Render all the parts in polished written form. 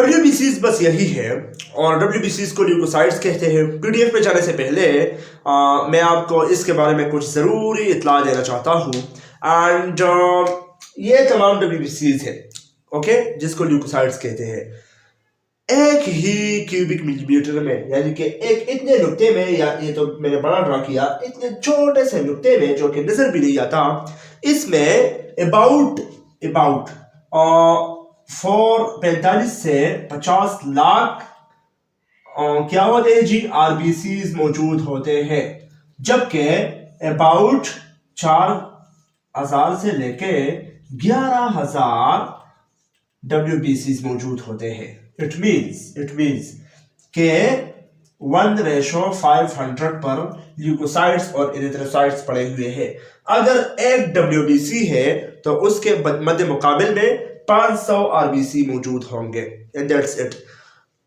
WBCs बस यही है, और WBCs को ल्यूकोसाइट्स कहते हैं। PDF में जाने से पहले मैं आपको इसके बारे में कुछ ज़रूरी इत्तला देना चाहता हूँ। एंड ये तमाम WBCs है, ओके, जिसको ल्यूकोसाइट्स कहते हैं, एक ही क्यूबिक मिलीमीटर में, यानी कि एक इतने नुक्ते में, या ये तो मैंने बड़ा ड्रा किया, इतने छोटे से नुक्ते में जो कि नजर भी नहीं आता, इसमें अबाउट 45 से 50 लाख क्या होते हैं जी, RBCs मौजूद होते हैं, जबकि अबाउट 4000 से लेके 11,000 WBCs मौजूद होते हैं। इट मीन्स के 1:500 पर ल्यूकोसाइट्स और एरिथ्रोसाइट्स पड़े हुए हैं। अगर एक WBC है तो उसके मध्य मुकाबिल में 500 RBC मौजूद होंगे, एंड दैट्स इट।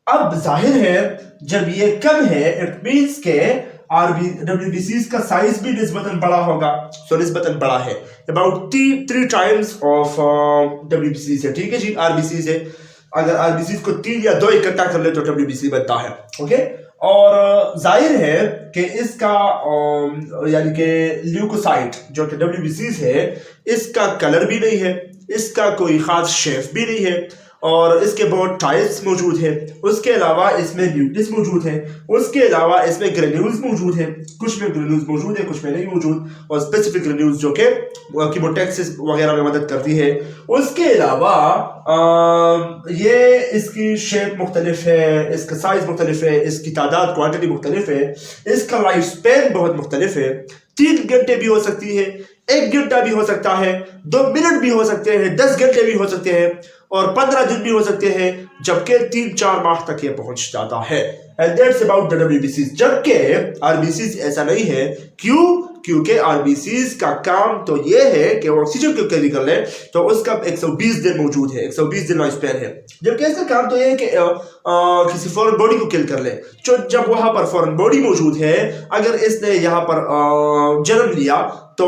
अब जाहिर है जब ये कम है, इट मीन्स के WBCs का साइज भी निस्बतन बड़ा होगा। निस्बतन बड़ा है, अबाउट 3 टाइम्स ऑफ WBCs है, ठीक है जी, RBCs है। अगर RBCs को 3 या 2 इकट्ठा कर ले तो WBC बनता है, ओके। और जाहिर है कि इसका यानी कि ल्यूकोसाइट जो कि WBCs है, इसका कलर भी नहीं है, इसका कोई खास शेप भी नहीं है, और इसके बहुत टाइप्स मौजूद हैं। उसके अलावा इसमें न्यूक्लियस मौजूद है, उसके अलावा इसमें ग्रेन्यूल्स मौजूद हैं, कुछ में ग्रेन्यूल्स मौजूद है, कुछ में नहीं मौजूद, और स्पेसिफिक ग्रेन्यूल्स जो कि कीमोटैक्सिस वगैरह में मदद करती है। उसके अलावा ये इसकी शेप मुख्तलिफ है, इसका साइज मुख्तलिफ है, इसकी तादाद क्वांटिटी मुख्तलिफ है, इसका लाइफ स्पैन बहुत मुख्तलिफ है। 3 घंटे भी हो सकती है, 1 घंटा भी हो सकता है, 2 मिनट भी हो सकते हैं, 10 घंटे भी हो सकते हैं, और 15 दिन भी हो सकते हैं, जबकि 3-4 माह तक ये पहुंच जाता है। And that's about the WBCs। जबकि RBCs ऐसा नहीं है। क्यों? क्योंकि RBCs का काम तो ये है कि वो ऑक्सीजन को कैरी कर ले, तो उसका 120 दिन मौजूद है, 120 दिन लाइफ स्पैन है। जबकि इसका काम तो ये है कि किसी फॉरेन बॉडी को किल कर ले। तो जब वहां पर फॉरेन बॉडी मौजूद है, अगर इसने यहाँ पर जन्म लिया तो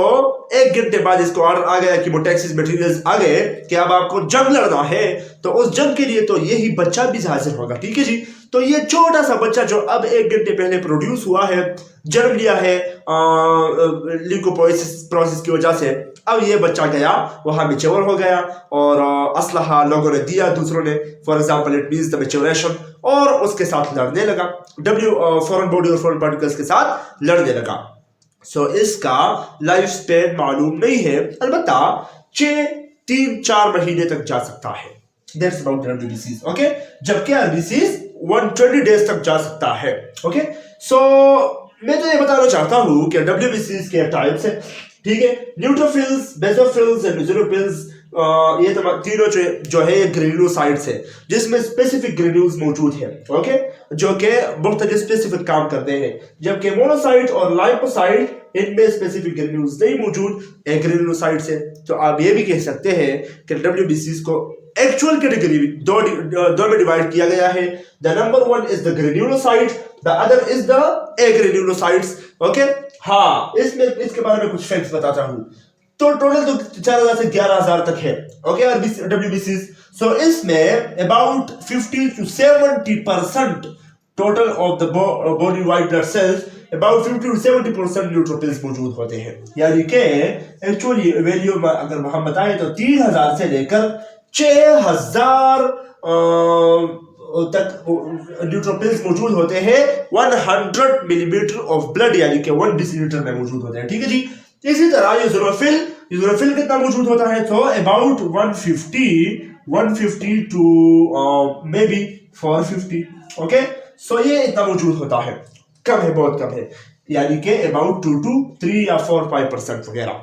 1 घंटे बाद इसको ऑर्डर आ गया, कीमोटैक्सिस मटेरियल्स आ गए कि अब आपको जंग लड़ना है, तो उस जंग के लिए तो यही बच्चा भी हाजिर होगा, ठीक है जी। तो ये छोटा सा बच्चा जो अब 1 घंटे पहले प्रोड्यूस हुआ है, जन्म लिया है ल्यूकोपोइसिस प्रोसेस की वजह से, अब ये बच्चा गया वहां मैच्योर हो गया, और असलहा लोगों ने दिया दूसरों ने, for example it means the maturation, और उसके साथ लड़ने लगा, फॉरेन बॉडी और फॉरेन पार्टिकल्स के साथ लड़ने लगा। इसका लाइफ स्पैन मालूम नहीं है, अलबत्ता 3-4 महीने तक जा सकता है। That's about the WBCs, okay? जबकि RBCs 120 डेज तक जा सकता है, ओके। मैं तो ये बताना चाहता हूँ कि WBCs के टाइप्स है, ठीक है, न्यूट्रोफिल्स, बेसोफिल्स एंड न्यूज़ोफिल्स। ये तीनों जो है ये ग्रेन्यूलोसाइट्स है, जिसमें स्पेसिफिक ग्रेन्यूल्स मौजूद है, ओके, जो कि मुख्तलिफ स्पेसिफिक काम करते हैं। जबकि मोनोसाइट और लाइपोसाइट, इनमें स्पेसिफिक ग्रेन्यूल्स नहीं मौजूद, एक ग्रेन्यूलोसाइट्स है। तो आप ये भी कह सकते हैं कि WBCs को एक्चुअल कैटेगरी दो में डिवाइड किया गया है। The number 1 is the granulocyte, the other is the agranulocytes, okay. हाँ, इसके बारे में कुछ फैक्ट्स बताता हूँ। तो टोटल तो 4000 से 11000 तक है, ओके, WBCs। इसमें about 50 to 70% total of the body white blood cells, about 50 to 70% neutrophils मौजूद होते हैं। यानी कि एक्चुअली वैल्यू अगर हम बताएं तो 3000 से लेकर 6000 तक न्यूट्रोफिल्स मौजूद होते हैं 100 मिलीमीटर ऑफ ब्लड, यानी कि 1 डेसीलीटर में मौजूद होते हैं, ठीक है जी। इसी तरह यूज़ोफिल कितना मौजूद होता है? तो about 150 to maybe 450, okay. ये इतना मौजूद होता है, कम है, बहुत कम है, यानी कि अबाउट 2 to 3 या 4-5% वगैरह।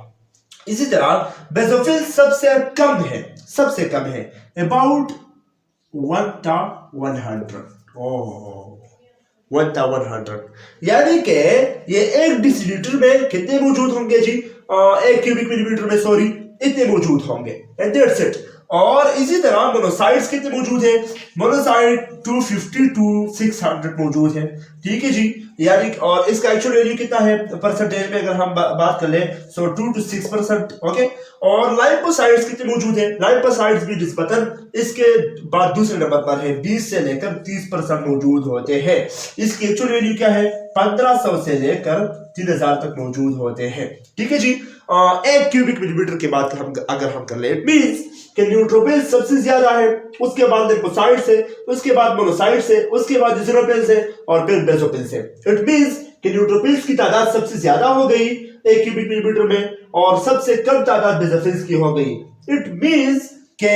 इसी तरह बेसोफिल सबसे कम है अबाउट 1/100, 1/100, यानी कि ये 1 डेसीलीटर में कितने मौजूद होंगे जी? 1 क्यूबिक मिलीमीटर में, सॉरी, इतने मौजूद होंगे, एंड दैट्स इट। और इसी तरह मोनोसाइट्स कितने मौजूद है? मोनोसाइट 250 टू 600 मौजूद है, ठीक है जी। यानी और इसका एक्चुअल वैल्यू कितना है परसेंटेज में अगर हम बात कर ले, सो 2 to 6%, ओके। और लाइपोसाइट्स कितने मौजूद है? लाइपोसाइट्स भी निस्बतन इसके बाद दूसरे नंबर पर है, 20 से लेकर 30% मौजूद होते हैं। इसकी एक्चुअल वैल्यू क्या है? 1500 से लेकर 3000 तक मौजूद होते हैं, ठीक है जी। 1 क्यूबिक मिलीमीटर के बाद अगर हम कर ले, इट मींस कि न्यूट्रोफिल्स सबसे ज्यादा है, उसके बाद लिपोसाइट्स है, उसके बाद मोनोसाइट्स है, उसके बाद इसिनोफिल्स है और फिर बेसोफिल्स है। इट मींस कि न्यूट्रोफिल्स की तादाद सबसे ज्यादा हो गई 1 क्यूबिक मिलीमीटर में और सबसे कम तादाद बेसोफिल्स की हो गई। इट मींस कि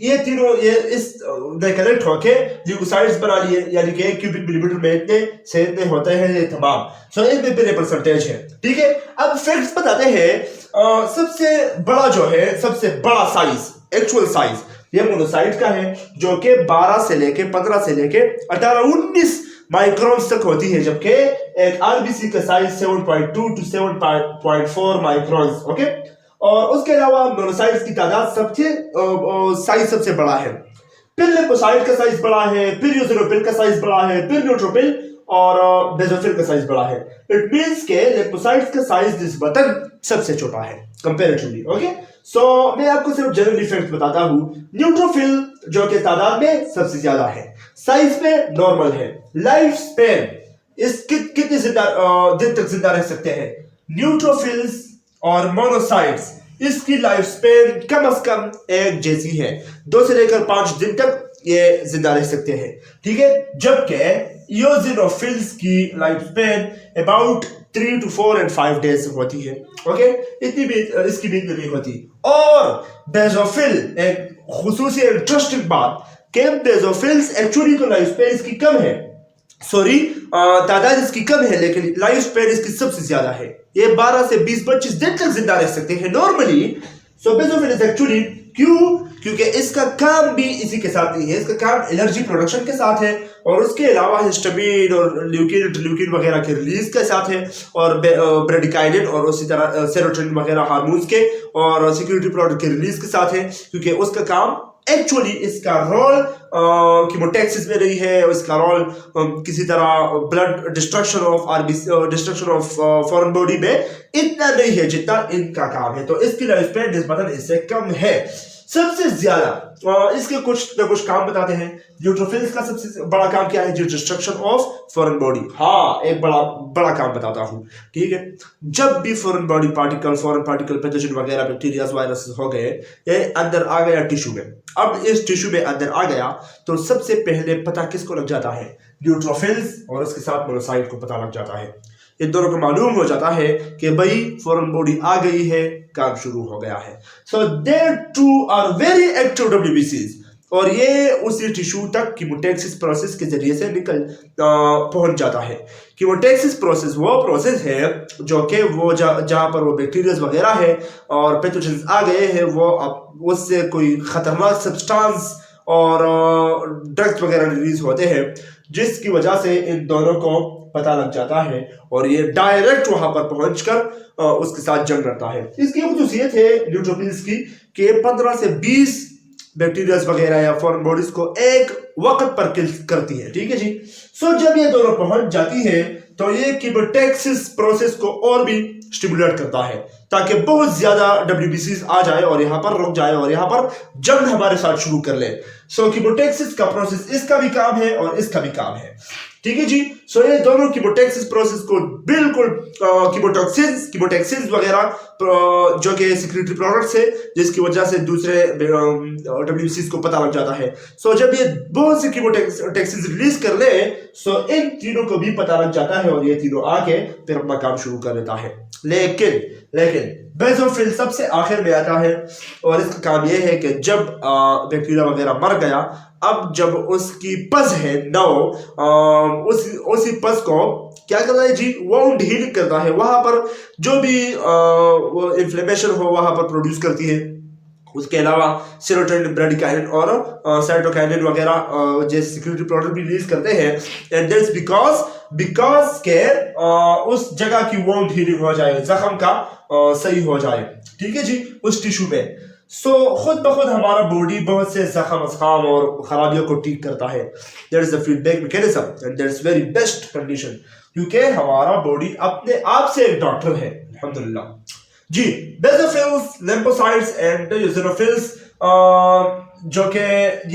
ये तीनों ये इस कनेक्ट होके ल्यूकोसाइट्स बना लिए, यानी कि 1 क्यूबिक मिलीमीटर में इतने से इतने होते हैं ये तमाम। सो इसमें फिर परसेंटेज है, ठीक है। अब फैक्ट्स बताते हैं। सबसे बड़ा जो है, सबसे बड़ा साइज, एक्चुअल साइज ये मोनोसाइट का है, जो कि 12 से लेके 15 से लेके 18-19 माइक्रॉन्स तक होती है, जबकि एक आरबीसी का साइज 7.2 टू 7.4 माइक्रॉन्स, ओके। और उसके अलावा मोनोसाइट्स की तादाद साइज सबसे बड़ा है, फिर लिपोसाइट का साइज बड़ा है, फिर यूसिनोफिल का साइज बड़ा है, फिर न्यूट्रोफिल और बेसोफिल का साइज बड़ा है। इट मींस के लिपोसाइट्स का साइज निस्बतन सबसे छोटा है कंपैरेटिवली, ओके। सो मैं आपको सिर्फ जनरल इफेक्ट बताता हूं। न्यूट्रोफिल जो कि तादाद में सबसे ज्यादा है, साइज में नॉर्मल है, लाइफ स्पेन इस कितने दिन तक जिंदा रह सकते हैं? न्यूट्रोफिल्स और मोनोसाइट्स इसकी लाइफ स्पेन कम से कम एक जैसी है, 2 से लेकर 5 दिन तक ये जिंदा रह सकते हैं, ठीक है। जबकि यूसिनोफिल्स की life span about 3 to 4 and 5 days होती है, ओके। इतनी भी इसकी भी नहीं होती। और बेसोफिल एक खुसूसी इंटरेस्टिंग बात कि बेसोफिल्स एक्चुअली तो लाइफ स्पेन इसकी कम है, सॉरी तादाद इसकी कम है, लेकिन लाइफ स्पेन इसकी सबसे ज्यादा है। ये 12 से 20-25 दिन तक जिंदा रह सकते हैं normally. So basophil is actually क्योंकि इसका काम भी इसी के साथ नहीं है, इसका काम एनर्जी प्रोडक्शन के साथ है और उसके अलावा हिस्टामिन और ल्यूकिन वगैरह के रिलीज के साथ है और ब्रेडिकाइनिन और उसी तरह सेरोटोनिन वगैरह हार्मोन्स के और सिक्योरिटी प्रोडक्ट के रिलीज के साथ है, क्योंकि उसका काम एक्चुअली इसका रोल कीमोटैक्सिस में नहीं है, इसका रोल किसी तरह blood destruction of foreign body में इतना नहीं है जितना इनका काम है। तो इसकी लाइफ स्पेन निस्बतन इससे कम है। सबसे ज्यादा इसके कुछ ना कुछ काम बताते हैं। न्यूट्रोफिल्स का सबसे बड़ा काम क्या है? Destruction of foreign body. हाँ, एक बड़ा काम बताता हूं, ठीक है। जब भी foreign body particle, foreign particle pathogen वगैरह बैक्टीरिया वायरस हो गए, ये अंदर आ गया टिश्यू में। अब इस टिश्यू में अंदर आ गया तो सबसे पहले पता किसको लग जाता है? न्यूट्रोफिल्स और उसके साथ मोनोसाइट को पता लग जाता है। इन दोनों को मालूम हो जाता है कि भाई फॉरेन बॉडी आ गई है, काम शुरू हो गया है। So there two are very active डब्ल्यूबीसीज और ये उसी टिश्यू तक कीमोटैक्सिस प्रोसेस के जरिए से पहुंच जाता है। कीमोटैक्सिस प्रोसेस वो प्रोसेस है जो कि वो जहां पर वो बैक्टीरिया वगैरह है और पैथोजेंस आ गए हैं, वो उससे कोई खतरनाक सब्सटेंस और ड्रग्स वगैरह रिलीज होते हैं, जिसकी वजह से इन दोनों को पता लग जाता है और ये डायरेक्ट वहां पर पहुंचकर उसके साथ जंग करता है। इसकी खासियत है न्यूट्रोफिल्स की कि 15 से 20 बैक्टीरिया वगैरह या फॉरेन बॉडीज को एक वक्त पर किल करती है, ठीक है जी। सो जब ये दोनों पहुंच जाती है तो ये कीमोटैक्सिस प्रोसेस को और भी स्टिमुलेट करता है ताकि बहुत ज्यादा डब्ल्यूबीसीज आ जाए और यहाँ पर रुक जाए और यहाँ पर जंग हमारे साथ शुरू कर ले। सो कीमोटैक्सिस का प्रोसेस इसका भी काम है और इसका भी काम है, ठीक है जी। सो ये दोनों कीमोटैक्सिस प्रोसेस को बिल्कुल कीमोटैक्सिस वगैरह जो कि सिक्योरिटी प्रोडक्ट्स है, जिसकी वजह से दूसरे डब्ल्यूबीसीज को पता लग जाता है। सो जब ये बहुत से कीमोटैक्सिस रिलीज कर ले, सो इन तीनों को भी पता लग जाता है और ये तीनों आके फिर अपना काम शुरू कर देता है। लेकिन बेसोफिल सबसे आखिर में आता है और इसका काम यह है कि जब बैक्टीरिया वगैरह मर गया, अब जब उसकी पस है उसी पस को क्या करता है जी? वाउंड हील करता है, वहां पर जो भी इन्फ्लेमेशन हो वहां पर प्रोड्यूस करती है। उसके अलावा सेरोटोनिन, ब्रेडिकाइनिन और साइटोकाइनिन वगैरह जैसे सिक्योरिटी प्रोडक्ट भी रिलीज करते हैं। एंड दैट्स बिकॉज के उस जगह की वाउंड हीलिंग हो जाए, जख्म का सही हो जाए, ठीक है जी, उस टिश्यू में। खुद ब खुद हमारा बॉडी बहुत से जख्म असकाम और खराबियों को ठीक करता है। That is the feedback mechanism and that is very best condition, क्योंकि हमारा बॉडी अपने आप से एक डॉक्टर है अल्हम्दुलिल्लाह जी। बेसोफिल्स, लिम्फोसाइट्स एंड यूज़ोफिल्स, जो कि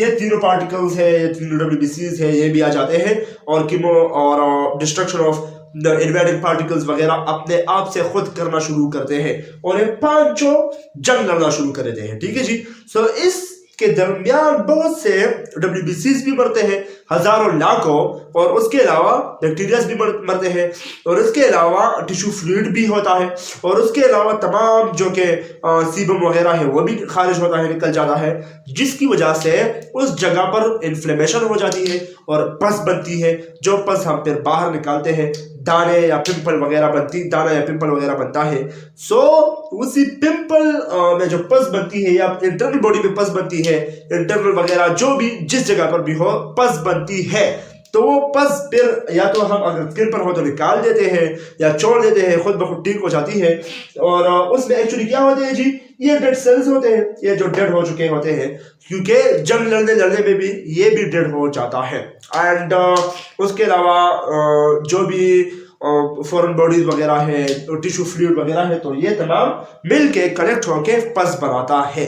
ये तीनों पार्टिकल्स है, ये तीनों डब्ल्यूबीसीज है, ये भी आ जाते हैं और कीमो और destruction of the invading particles वगैरह अपने आप से खुद करना शुरू करते हैं और ये पांचों जंग लड़ना शुरू कर देते हैं। ठीक है जी। इसके दरमियान बहुत से डब्ल्यूबीसीज भी मरते हैं, हजारों लाखों, और उसके अलावा बैक्टीरियाज भी मरते हैं, और उसके अलावा टिश्यू फ्लूइड भी होता है, और उसके अलावा तमाम जो कि सीबम वगैरह है वो भी खारिज होता है, निकल जाता है, जिसकी वजह से उस जगह पर इन्फ्लेमेशन हो जाती है और पस बनती है, जो पस हम फिर बाहर निकालते हैं, दाने या पिंपल वगैरह दाना या पिंपल वगैरह बनता है। उसी पिंपल में जो पस बनती है या इंटरनल बॉडी में पस बनती है, इंटरनल वगैरह जो भी जिस जगह पर भी हो पस बनती है, तो वो पस फिर या तो हम अगर स्किन पर हो तो निकाल देते हैं या छोड़ देते हैं, खुद ब खुद ठीक हो जाती है। और उसमें एक्चुअली क्या होते हैं जी, ये डेड सेल्स होते हैं, ये जो डेड हो चुके होते हैं, क्योंकि जंग लड़ने में भी ये भी डेड हो जाता है। एंड उसके अलावा जो भी फॉरेन बॉडीज वगैरह है, टिश्यू फ्लूइड वगैरह है, तो ये तमाम मिलके कनेक्ट होके पस बनाता है।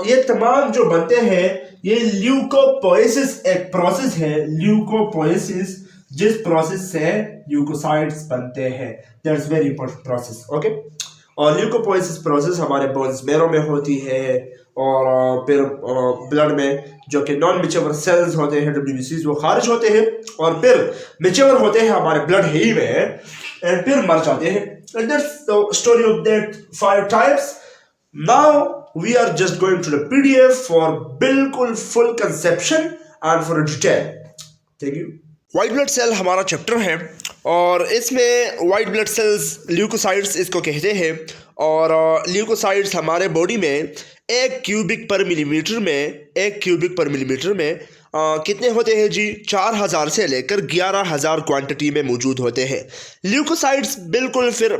ये तमाम जो बनते हैं, ये ल्यूकोपोएसिस एक प्रोसेस है, ल्यूकोपोएसिस, जिस प्रोसेस से ल्यूकोसाइट्स बनते हैं। That's very important process, okay. और ल्यूकोपोएसिस प्रोसेस हमारे बोन्स मैरो में होती है, और फिर ब्लड में जो कि नॉन मिच्योर सेल्स होते हैं डब्ल्यूबीसीज वो खारिज होते हैं, और फिर मिच्योर होते हैं हमारे ब्लड ही में, एंड फिर मर जाते हैं। And that's the story of that 5 types. Now we are just going to the PDF for बिल्कुल full conception and for detail. Thank you. White blood cell हमारा चैप्टर है, और इसमें वाइट ब्लड सेल्स ल्यूकोसाइट्स इसको कहते हैं, और leukocytes हमारे बॉडी में 1 क्यूबिक पर मिलीमीटर में कितने होते हैं जी, 4000 से लेकर 11000 क्वांटिटी में मौजूद होते हैं। ल्यूकोसाइट्स बिल्कुल फिर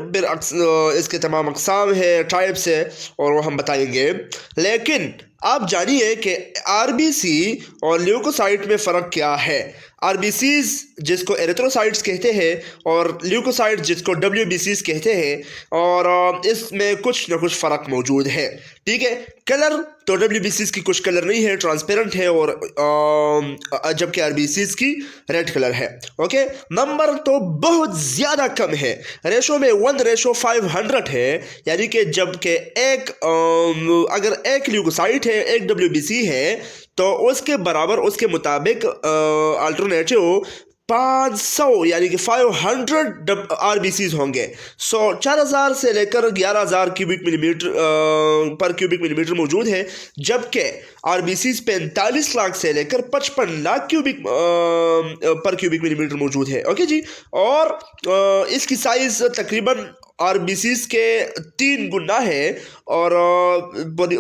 इसके तमाम अक़साम है, टाइप्स है, और वो हम बताएंगे। लेकिन आप जानिए कि आरबीसी और ल्यूकोसाइट में फ़र्क क्या है। आरबीसीज जिसको एरिथ्रोसाइट्स कहते हैं, और ल्यूकोसाइट जिसको डब्ल्यूबीसीज कहते हैं, और इसमें कुछ ना कुछ फ़र्क मौजूद है। ठीक है। कलर तो डब्ल्यूबीसीज की कुछ कलर नहीं है, ट्रांसपेरेंट है, और जबकि आरबीसीज की रेड कलर है। ओके। नंबर तो बहुत ज़्यादा कम है, रेशो में 1:500 है, यानी कि जबकि अगर एक ल्यूकोसाइट है, एक डब्ल्यूबीसी है, तो उसके बराबर उसके मुताबिक अल्टरनेटिव 500 यानी कि 500 आरबीसीज होंगे। 4000 से लेकर 11000 पर क्यूबिक मिलीमीटर मौजूद है, जबकि आरबीसीज 45 लाख से लेकर 55 लाख पर क्यूबिक मिलीमीटर मौजूद है। ओके जी। और इसकी साइज तकरीबन आरबीसीज के 3 गुना है, और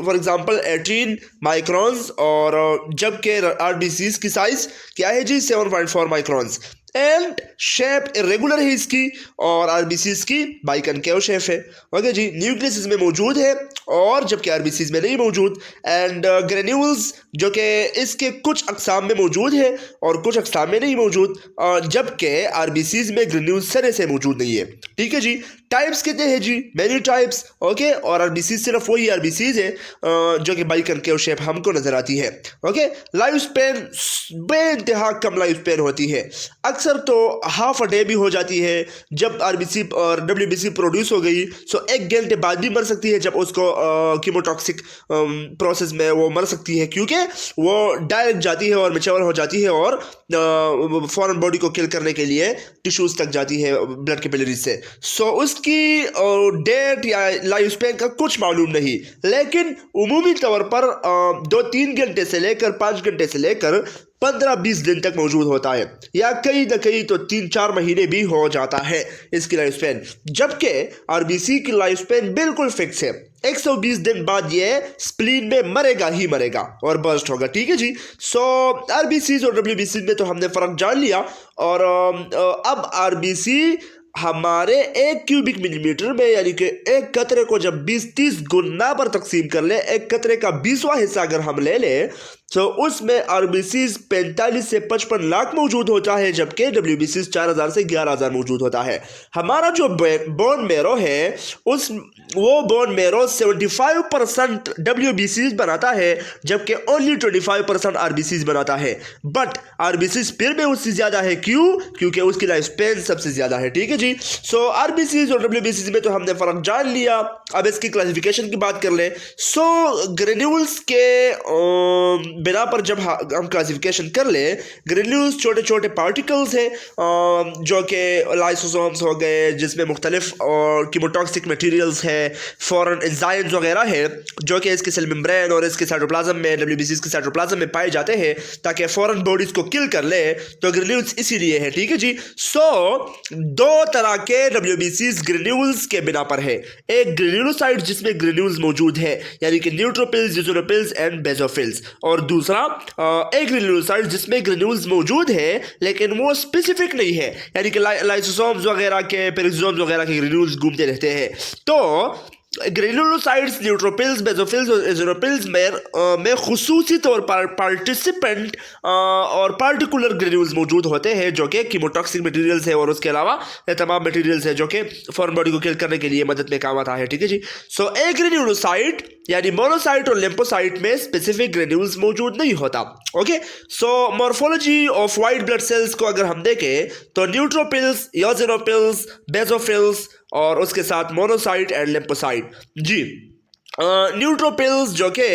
फॉर एग्जांपल 18 माइक्रॉन्स, और जबकि आरबीसीज की साइज क्या है जी, 7.4 माइक्रॉन्स। एंड शेप इरेगुलर है इसकी, और आरबीसीज की बाइकनकेव शेप है। ओके जी। न्यूक्लियस इसमें मौजूद है, और जबकि आरबीसीज में नहीं मौजूद। एंड ग्रेन्यूल्स जो कि इसके कुछ अक़साम में मौजूद है और कुछ अक़साम में नहीं मौजूद, जबकि आरबीसीज में ग्रेन्यूल्स सरे से मौजूद नहीं है। ठीक है जी। टाइप्स कितने हैं जी, मैनी टाइप्स। ओके। और आरबीसीज सिर्फ वही आरबीसीज है जो कि बाइकनकेव शेप हमको नजर आती है। ओके। लाइफ स्पेन बेइंतहा कम लाइफ स्पेन होती है, अक्सर तो हाफ अ डे भी हो जाती है। जब आरबीसी और डब्ल्यूबीसी प्रोड्यूस हो गई, सो 1 घंटे बाद भी मर सकती है, जब उसको कीमोटॉक्सिक प्रोसेस में वो मर सकती है, क्योंकि वो डायरेक्ट जाती है और मैच्योर हो जाती है, और फॉरेन बॉडी को किल करने के लिए टिश्यूज तक जाती है ब्लड कैपिलरीज से। सो उसकी डेट या लाइफ स्पेन का कुछ मालूम नहीं, लेकिन उमूमी तौर पर 2-3 घंटे से लेकर 5 घंटे से लेकर 15-20 दिन तक मौजूद होता है, या कई न कई तो 3-4 महीने भी हो जाता है इसकी लाइफ स्पेन। जबकि आरबीसी की लाइफ स्पेन बिल्कुल फिक्स है, 120 दिन बाद ये स्प्लीन में मरेगा ही मरेगा और बर्स्ट होगा। ठीक है जी। सो आरबीसी और डब्ल्यूबीसी में तो हमने फ़र्क जान लिया, और अब आरबीसी हमारे 1 क्यूबिक मिलीमीटर में यानी कि एक कतरे को जब 20-30 गुना पर तकसीम कर ले, एक कतरे का 20वां हिस्सा अगर हम ले लें तो उसमें आरबीसीज 45 से 55 लाख मौजूद होता है, जबकि डब्ल्यूबीसीज 4000 से 11000 मौजूद होता है। हमारा जो बोन मेरो है वो बोन मेरो 75% डब्ल्यूबीसीज बनाता है, जबकि ओनली 25% आरबीसीज बनाता है। बट आरबीसीज फिर भी उससे ज्यादा है, क्यों? क्योंकि उसकी लाइफ स्पेन सबसे ज्यादा है। ठीक है जी। सो आरबीसीज और डब्ल्यूबीसीज में तो हमने फर्क जान लिया। अब इसकी क्लासिफिकेशन की बात कर ले। सो ग्रेन्यूल्स के बिना पर जब हम क्लासिफिकेशन कर ले, ग्रेन्यूल्स छोटे छोटे पार्टिकल्स हैं जो कि लाइसोसोम्स हो गए, जिसमें मुख्तलिफ कीमोटॉक्सिक मटेरियल्स है, फॉरेन एंजाइम्स वगैरह है, जो कि इसके सेल मेम्ब्रेन और इसके साइटोप्लाज्म में, डब्ल्यूबीसीज के साइटोप्लाज्म में पाए जाते हैं ताकि फॉरेन बॉडीज को किल कर ले। तो ग्रेन्यूल्स इसीलिए है। ठीक है जी। सो दो तरह के डब्ल्यूबीसीज ग्रेन्यूल्स के बिना पर है। एक ग्रेन्यूलोसाइट जिसमें ग्रेन्यूल्स मौजूद है यानी कि न्यूट्रोफिल्स, यूजोफिल्स एंड बेसोफिल्स, और दूसरा एक ग्रेन्यूलोसाइट जिसमें ग्रेन्यूल्स मौजूद है लेकिन वो स्पेसिफिक नहीं है, यानी कि लाइसोसोम्स वगैरह के, पेरिक्सोम्स वगैरह के ग्रेन्यूल्स घूमते रहते हैं। तो ग्रेन्यूलोसाइट्स, न्यूट्रोफिल्स, बेसोफिल्स और एज़ोफिल्स में खुसूसी तौर पर पार्टिसिपेंट और पार्टिकुलर ग्रेन्यूल्स मौजूद होते हैं जो कि कीमोटॉक्सिक मटेरियल्स है, और उसके अलावा ये तमाम मटेरियल्स है जो कि फॉरेन बॉडी को किल करने के लिए मदद में काम आता है। ठीक है जी। सो एक ग्रेन्यूलोसाइट यानी मोनोसाइट और लिम्फोसाइट में स्पेसिफिक ग्रेन्यूल्स मौजूद नहीं होता। Okay. So morphology of white blood cells को अगर हम देखें तो न्यूट्रोफिल्स, इओसिनोफिल्स, बेसोफिल्स और उसके साथ मोनोसाइट एंड लिम्फोसाइट जी। न्यूट्रोफिल्स जो कि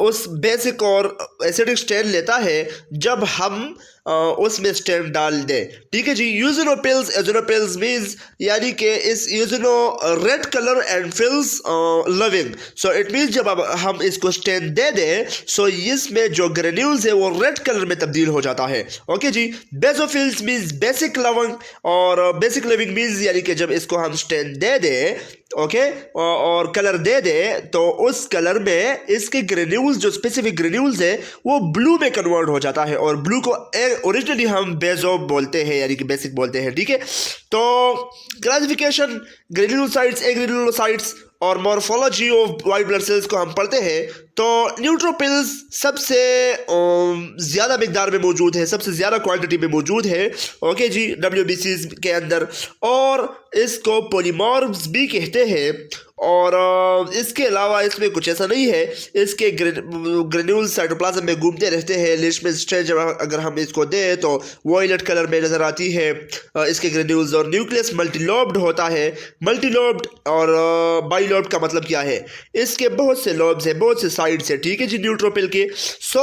उस बेसिक और एसिडिक स्टेन लेता है जब हम उसमें स्टेन डाल दें। ठीक है जी। यूजिनोफिल्स, एजिनोफिल्स मीन्स यानी कि इस eosino red colour and phils loving. So it means जब अब हम इसको स्टेन दे दें सो इसमें जो ग्रेन्यूल्स है वो रेड कलर में तब्दील हो जाता है। ओके जी। बेसोफिल्स मीन्स बेसिक लविंग, और बेसिक लिविंग मीन्स यानी कि जब इसको हम स्टेन दे दें ओके और कलर दे दे तो उस कलर में इसके ग्रेन्यूल्स, जो स्पेसिफिक ग्रेन्यूल्स है वो ब्लू में कन्वर्ट हो जाता है, और ब्लू को ओरिजिनली हम बेजो बोलते हैं यानी कि बेसिक बोलते हैं। ठीक है। तो क्लासिफिकेशन ग्रेन्यूलोसाइट्स, एग्रेन्यूलोसाइट्स और morphology of white blood cells को हम पढ़ते हैं तो न्यूट्रोफिल्स सबसे ज़्यादा मिकदार में मौजूद है, सबसे ज़्यादा क्वांटिटी में मौजूद है। ओके जी। डब्ल्यूबीसीज के अंदर, और इसको पॉलीमॉर्फ्स भी कहते हैं। और इसके अलावा इसमें कुछ ऐसा नहीं है, इसके ग्रेन्यूल्स साइटोप्लाज्म में घूमते रहते हैं। लिशमेन स्टेज अगर हम इसको दें तो वॉयलेट कलर में नज़र आती है इसके ग्रेन्यूल्स, और न्यूक्लियस मल्टीलोब्ड होता है। मल्टीलोब्ड और बाइलोब्ड का मतलब क्या है? इसके बहुत से लोब्स हैं, बहुत से साइड्स हैं। ठीक है जी न्यूट्रोफिल के। सो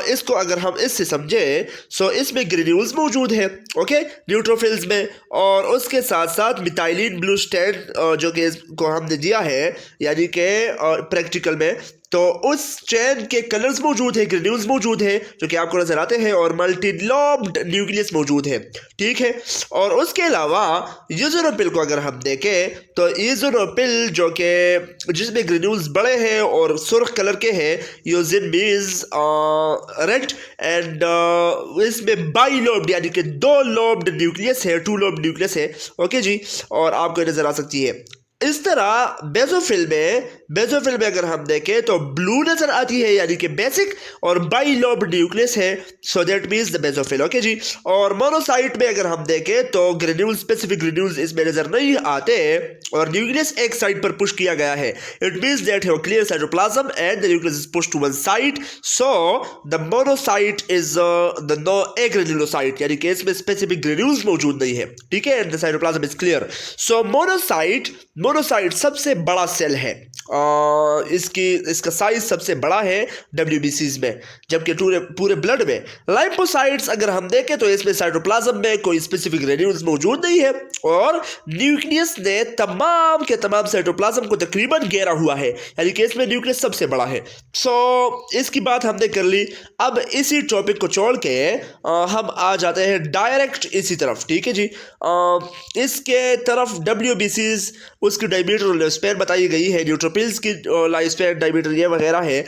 इसको अगर हम इससे समझें सो इसमें ग्रेन्यूल्स मौजूद है ओके न्यूट्रोफिल्स में, और उसके साथ साथ मिथाइलिन ब्लू स्टेन जो कि इसको हमने दिया है यानी कि प्रैक्टिकल में, तो उस चेन के कलर्स मौजूद है, ग्रेन्यूल्स मौजूद है जो कि आपको नजर आते हैं, और मल्टीलोब्ड न्यूक्लियस मौजूद है। ठीक है। और उसके अलावा यूजोनोफिल को अगर हम देखें तो यूजोनोफिल जो कि जिसमें ग्रेन्यूल्स बड़े हैं और सुर्ख कलर के हैं, यूजिन मीन्स रेड, एंड इसमें बाइलोब्ड यानी कि 2 लोब्ड न्यूक्लियस है, 2 लोब्ड न्यूक्लियस है। ओके जी। और आपको नजर आ सकती है। इस तरह बेसोफिल में अगर हम देखें तो ब्लू नजर आती है यानी कि बेसिक, और बाइलोब न्यूक्लियस है, so that means the basophil. Okay जी। और मोनोसाइट में अगर हम देखें तो ग्रेन्यूल्स, स्पेसिफिक ग्रेन्यूल्स इसमें नजर नहीं आते, और न्यूक्लियस एक साइड पर पुश किया गया है। It means that have clear cytoplasm and the nucleus is pushed to one side, so the monocyte is the no agranulocyte, यानी कि इसमें स्पेसिफिक ग्रेन्यूल्स मौजूद नहीं है। ठीक है। And the cytoplasm is clear. So monocyte सबसे बड़ा सेल है, इसका साइज सबसे बड़ा है डब्ल्यूबीसीज में, जबकि पूरे ब्लड में। लाइम्फोसाइट्स अगर हम देखें तो इसमें साइटोप्लाज्म में कोई स्पेसिफिक ग्रेन्यूल्स मौजूद नहीं है, और न्यूक्लियस ने तमाम के तमाम साइटोप्लाज्म को तकरीबन घेरा हुआ है, यानी कि इसमें न्यूक्लियस सबसे बड़ा है। सो इसकी बात हमने कर ली। अब इसी टॉपिक को छोड़ के हम आ जाते हैं डायरेक्ट इसी तरफ। ठीक है जी। इसके तरफ डब्ल्यूबीसीज, उसकी डायमीटर और लाइफ स्पैन बताई गई है, न्यूट्रोफिल्स की लाइफ स्पैन, डायमीटर ये वगैरह है।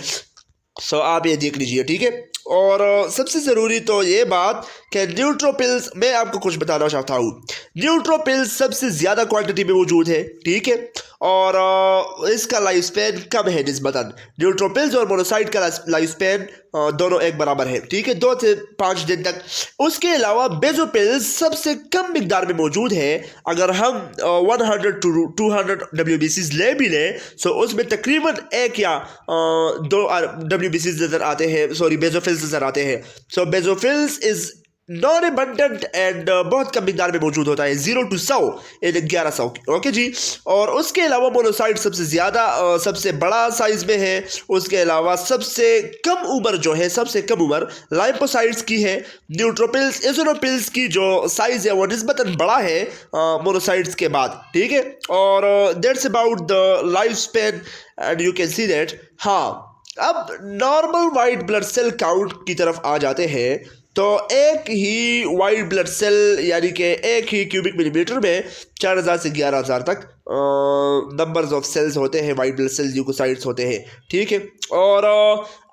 सो आप ये देख लीजिए। ठीक है। और सबसे ज़रूरी तो ये बात कि न्यूट्रोपिल्स, मैं आपको कुछ बताना चाहता हूँ। न्यूट्रोपिल्स सबसे ज़्यादा क्वांटिटी में मौजूद है, ठीक है, और इसका लाइफ स्पैन कम है निस्बतन। न्यूट्रोपिल्स और मोनोसाइड का लाइफ स्पैन दोनों एक बराबर है, ठीक है, 2 से 5 दिन तक। उसके अलावा बेजोपिल्स सबसे कम मिकदार में मौजूद है। अगर हम 100 to 200 WBCs ले भी लें तो उसमें तकरीबन 1 या 2 WBCs नज़र आते हैं, सॉरी बेजोफिल्स नज़र आते हैं। So basophils is non abundant and बहुत कम मिकदार में मौजूद होता है, 0 to 100 इन 1100, ओके जी। और उसके अलावा मोनोसाइड सबसे ज़्यादा सबसे बड़ा साइज में है। उसके अलावा सबसे कम उम्र जो है, सबसे कम उम्र लाइपोसाइड्स की है। न्यूट्रोपिल्स इज़ोनोपिल्स की जो साइज़ है वो निस्बतन बड़ा है मोनोसाइड्स के बाद, ठीक है। और that's about the lifespan and you can see that. हाँ, अब normal white blood cell count की तरफ आ जाते हैं। तो एक ही वाइट ब्लड सेल यानी कि एक ही क्यूबिक मिलीमीटर में 4000 से 11000 तक नंबर्स ऑफ सेल्स होते हैं, वाइट ब्लड सेल ल्यूकोसाइट्स होते हैं, ठीक है। और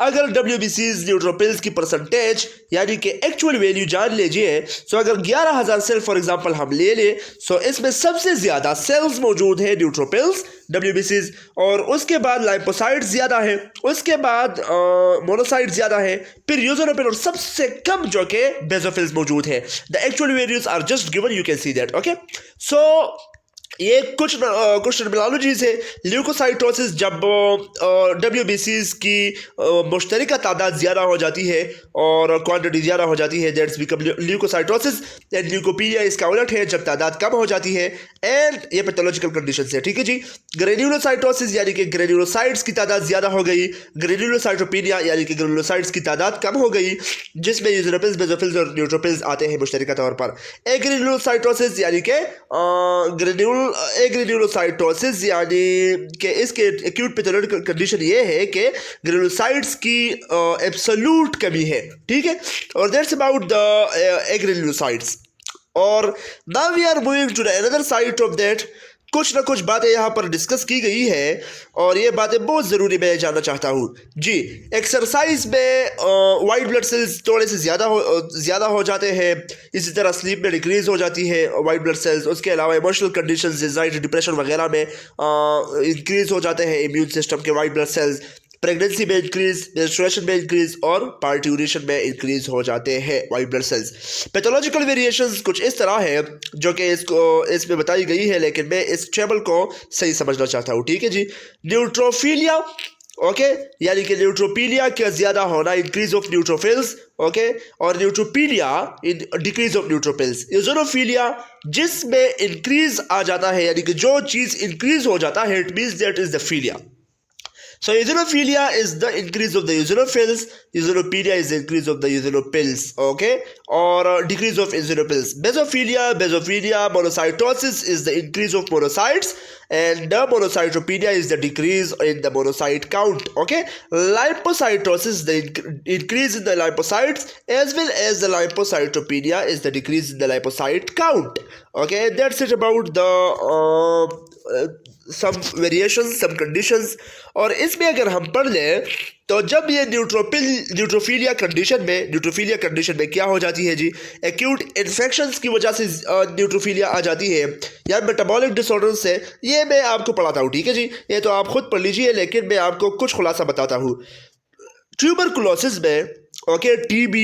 अगर WBCs न्यूट्रोपिल्स की परसेंटेज यानी कि एक्चुअल वैल्यू जान लीजिए, तो अगर 11000 सेल फॉर एग्जांपल हम ले लें, तो इसमें सबसे ज़्यादा सेल्स मौजूद है न्यूट्रोपिल्स WBCs, और उसके बाद लाइपोसाइट्स ज़्यादा है, उसके बाद मोनोसाइट्स ज़्यादा है, फिर यूजोनोपिल और सबसे कम जो कि बेजोफिल्स मौजूद है। The actual values are just given, you can see that, okay. So ये कुछ टर्मिनोलॉजीज है। ल्यूकोसाइटोसिस जब WBCs की मुश्तरका तादाद ज़्यादा हो जाती है और क्वांटिटी ज़्यादा हो जाती है, that's become leukocytosis. And leukopenia इसका उलट है, जब तादाद कम हो जाती है, एंड ये पैथोलॉजिकल कंडीशन है, ठीक है जी। ग्रेन्युलोसाइटोसिस यानी कि ग्रेन्युलोसाइट्स की तादाद ज़्यादा हो गई। ग्रेन्युलोसाइटोपीनिया यानी कि ग्रेन्युलोसाइट्स की तादाद कम हो गई, जिसमें यूजोनोपिल्स, बेजोफिल्स और न्यूट्रोपिल्स आते हैं मुश्तरका तौर पर। एग्रेन्युलोसाइटोसिस यानी कि एग्रेन्युलोसाइटोसिस यानी कि इसके एक्यूट पैथोलॉजिकल कंडीशन ये है कि ग्रेन्युलोसाइट्स की एब्सोल्यूट कमी है, ठीक है। और दैट्स अबाउट द एग्रेन्युलोसाइट्स। और now we are moving to the another side of that. कुछ ना कुछ बातें यहाँ पर डिस्कस की गई है और ये बातें बहुत ज़रूरी मैं जानना चाहता हूँ जी। एक्सरसाइज में वाइट ब्लड सेल्स थोड़े से ज़्यादा हो जाते हैं, इसी तरह स्लीप में डिक्रीज़ हो जाती है वाइट ब्लड सेल्स। उसके अलावा इमोशनल कंडीशंस, एंजाइटी, डिप्रेशन वगैरह में इंक्रीज़ हो जाते हैं इम्यून सिस्टम के वाइट ब्लड सेल्स। प्रेगनेंसी में इंक्रीज, मेंस्ट्रुएशन में इंक्रीज और पार्ट्यूरेशन में इंक्रीज हो जाते हैं white blood cells. Pathological variations कुछ इस तरह है जो कि इसमें बताई गई है, लेकिन मैं इस टेबल को सही समझना चाहता हूँ, ठीक है जी। न्यूट्रोफिलिया, ओके, यानी कि न्यूट्रोपीलिया का ज़्यादा होना, इंक्रीज ऑफ न्यूट्रोफिल्स, ओके, और न्यूट्रोपीलिया इन डिक्रीज ऑफ न्यूट्रोफिल्स। यूजोनोफिलिया जिसमें इंक्रीज आ जाता है, यानी कि जो चीज़ इंक्रीज हो जाता है, it means that is the philia. So eosinophilia is the increase of the eosinophils, eosinophilia is the increase of the eosinophils, okay, or decrease of eosinophils. Basophilia, monocytosis is the increase of monocytes, and the monocytopenia is the decrease in the monocyte count, okay. Lipocytosis, the increase in the lipocytes, as well as the lipocytopenia is the decrease in the lipocyte count, okay. That's it about the some variations, some conditions। और इसमें अगर हम पढ़ लें तो जब ये न्यूट्रोफिलिया condition में क्या हो जाती है जी, एक्यूट इन्फेक्शंस की वजह से न्यूट्रोफिलिया आ जाती है या मेटाबॉलिक डिसऑर्डर से। ये मैं आपको पढ़ाता हूँ, ठीक है जी, ये तो आप खुद पढ़ लीजिए, लेकिन मैं आपको कुछ खुलासा बताता हूँ। ट्यूबरकुलोसिस में, ओके, TB,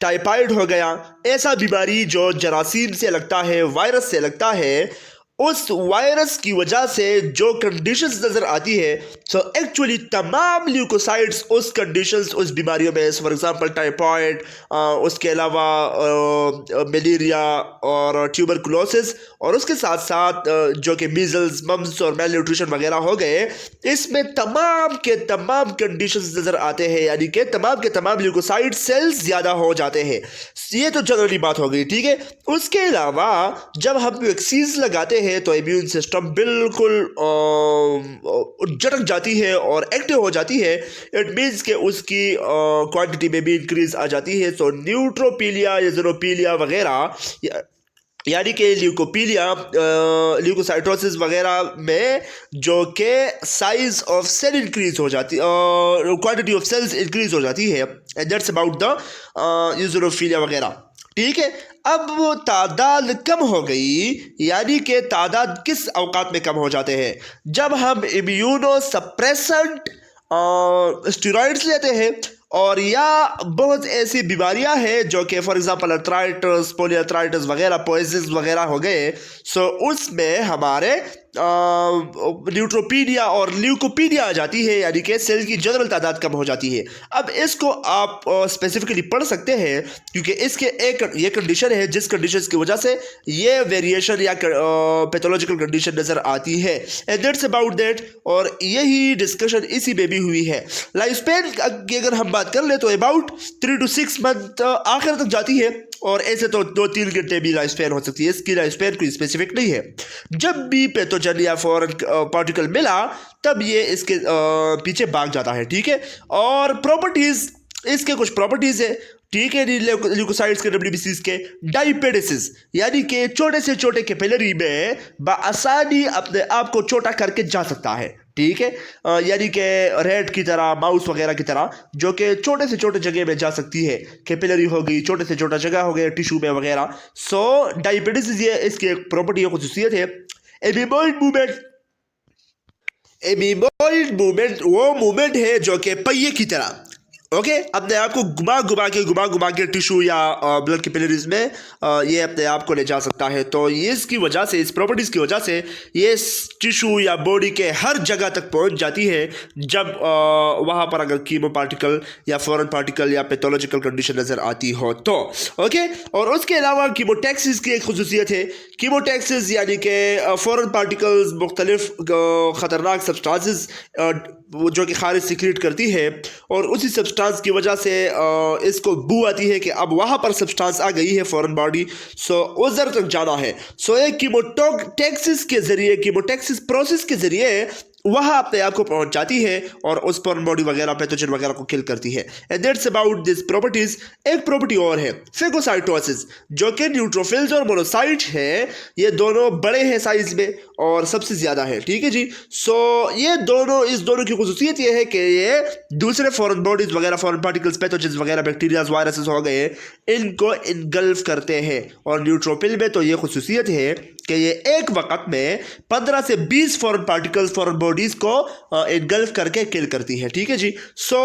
टाइफाइड हो गया, ऐसा बीमारी जो जरासीम से लगता है, वायरस से लगता है, उस वायरस की वजह से जो कंडीशंस नज़र आती है, तो एक्चुअली तमाम ल्यूकोसाइट्स उस कंडीशंस, उस बीमारियों में, फॉर एग्जांपल टाइफाइड, उसके अलावा मलेरिया और ट्यूबरकुलोसिस, और उसके साथ साथ जो कि मीजल्स, मम्स और मेल न्यूट्रिशन वगैरह हो गए, इसमें तमाम के तमाम कंडीशंस नज़र आते हैं, यानी कि तमाम के तमाम ल्यूकोसाइट सेल्स ज़्यादा हो जाते हैं। ये तो जनरली बात हो गई, ठीक है। उसके अलावा जब हम वैक्सीन लगाते हैं तो इम्यून सिस्टम बिल्कुल झटक जाती है और एक्टिव हो जाती है। इट मीन्स कि उसकी क्वांटिटी में भी इंक्रीज आ जाती है। सो न्यूट्रोपीलिया, यूजोनोपीलिया वगैरह यानी कि ल्यूकोपीलिया, ल्यूकोसाइटोसिस वगैरह में जो कि साइज ऑफ सेल इंक्रीज हो जाती, क्वांटिटी ऑफ सेल्स इंक्रीज हो जाती है, एंड दैट्स अबाउट द यूज़ोफिलिया वगैरह। ठीक है, अब वो तादाद कम हो गई, यानी कि तादाद किस औकात में कम हो जाते हैं? जब हम इम्यूनो सप्रेसेंट स्टेरॉइड्स लेते हैं, और या बहुत ऐसी बीमारियां हैं जो कि फॉर एग्जांपल अर्थराइटिस, पॉलीआर्थराइटिस वगैरह, पोइसिस वगैरह हो गए, सो उसमें हमारे न्यूट्रोपीनिया और ल्यूकोपीनिया आ जाती है, यानी कि सेल की जनरल तादाद कम हो जाती है। अब इसको आप स्पेसिफिकली पढ़ सकते हैं, क्योंकि इसके एक ये कंडीशन है जिस कंडीशन की वजह से ये वेरिएशन या पैथोलॉजिकल कंडीशन नजर आती है, एंड दैट्स अबाउट दैट। और यही डिस्कशन इसी में भी हुई है। लाइफ स्पेन की अगर हम बात कर ले तो अबाउट 3 to 6 मंथ आखिर तक जाती है, और ऐसे तो 2-3 घंटे भी लाइफ स्पेन हो सकती है, इसकी लाइफ स्पेन कोई स्पेसिफिक नहीं है। जब भी पैथोजन या फॉरेन पार्टिकल मिला तब ये इसके पीछे भाग जाता है। ठीक है, और प्रॉपर्टीज, इसके कुछ प्रॉपर्टीज है। ठीक है, ल्यूकोसाइट्स के, डब्ल्यूबीसीज के डाइपेडेसिस, यानी कि छोटे से छोटे कैपिलरी में बआसानी अपने आप को छोटा करके जा सकता है। ठीक है, यानी कि रेड की तरह, माउस वगैरह की तरह, जो कि छोटे से छोटे जगह में जा सकती है। कैपिलरी हो गई, छोटे से छोटा जगह हो गया टिश्यू में वगैरह। सो डायबिटीज ये इसकी एक प्रॉपर्टी, खुसूसियत है। एमीबॉइड मूवमेंट, एमीबॉइड मूवमेंट वो मूवमेंट है जो कि पहिए की तरह, ओके, अपने आप को घुमा घुमा के टिश्यू या ब्लड कैपिलरीज में ये अपने आप को ले जा सकता है। तो ये इसकी वजह से, इस प्रॉपर्टीज़ की वजह से ये टिश्यू या बॉडी के हर जगह तक पहुंच जाती है, जब वहाँ पर अगर कीमो पार्टिकल या फॉरेन पार्टिकल या पैथोलॉजिकल कंडीशन नज़र आती हो तो। ओके, और उसके अलावा कीमोटैक्सिस की एक खुसूसियत है। कीमोटैक्सिस यानी कि फॉरेन पार्टिकल्स मुख्तलिफ ख़तरनाक सब्सटेंसेस जो कि खारिज सीक्रेट करती है, और उसी सब्सटेंस की वजह से इसको बू आती है कि अब वहाँ पर सब्सटेंस आ गई है फॉरेन बॉडी, सो उधर तक जाना है। सो एक कीमोटैक्सिस के जरिए, कीमोटैक्सिस प्रोसेस के जरिए वहाँ अपने आप को पहुँच जाती है और उस फॉरेन बॉडी वगैरह, पैथोजन वगैरह को किल करती है। And that's about this properties. एक प्रॉपर्टी और है फेगोसाइटोसिस, जो कि न्यूट्रोफिल्स और मोनोसाइट है, ये दोनों बड़े हैं साइज में और सबसे ज़्यादा है। ठीक है जी, सो ये दोनों, इस दोनों की खुसूसियत ये है कि ये दूसरे फॉरेन बॉडीज वगैरह, फॉरेन पार्टिकल्स, पैथोजन वगैरह, बैक्टीरियाज, वायरसेस हो गए, इनको इनगल्फ करते हैं। और न्यूट्रोफिल में तो ये खुसूसियत है कि ये एक वक्त में 15 से 20 फॉरेन पार्टिकल्स, फॉरेन बॉडीज को इनगल्फ करके किल करती है। ठीक है जी, सो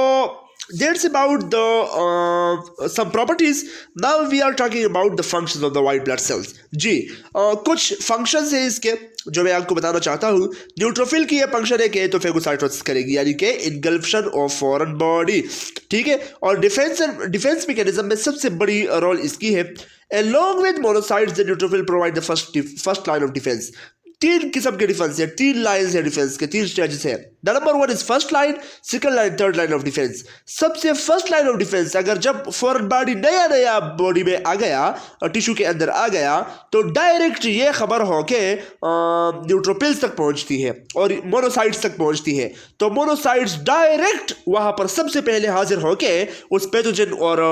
that's about the some properties. Now we are talking about the functions of the white blood cells. जी, कुछ functions हैं इसके जो मैं आपको बताना चाहता हूँ। न्यूट्रोफिल की ये फंक्शन है कि तो फेगोसाइटोसिस करेगी, यानी कि इनगल्फशन ऑफ फॉरेन बॉडी। ठीक है, और डिफेंस मैकेनिज्म में सबसे बड़ी रोल इसकी है। Along with monocytes, the neutrophil provide the first line of defense. 3 किस्म के डिफेंस है, 3 लाइन्स है डिफेंस के, 3 स्टेजेस है। The number 1 is first line, second line, third line of defence. सबसे फर्स्ट लाइन ऑफ डिफेंस, अगर जब फॉरेन बॉडी नया बॉडी में आ गया, टिश्यू के अंदर आ गया, तो डायरेक्ट ये खबर हो के न्यूट्रोफिल्स तक पहुंचती है और मोनोसाइट्स तक पहुंचती है। तो मोनोसाइट्स डायरेक्ट वहां पर सबसे पहले हाजिर होके उस पैथोजन और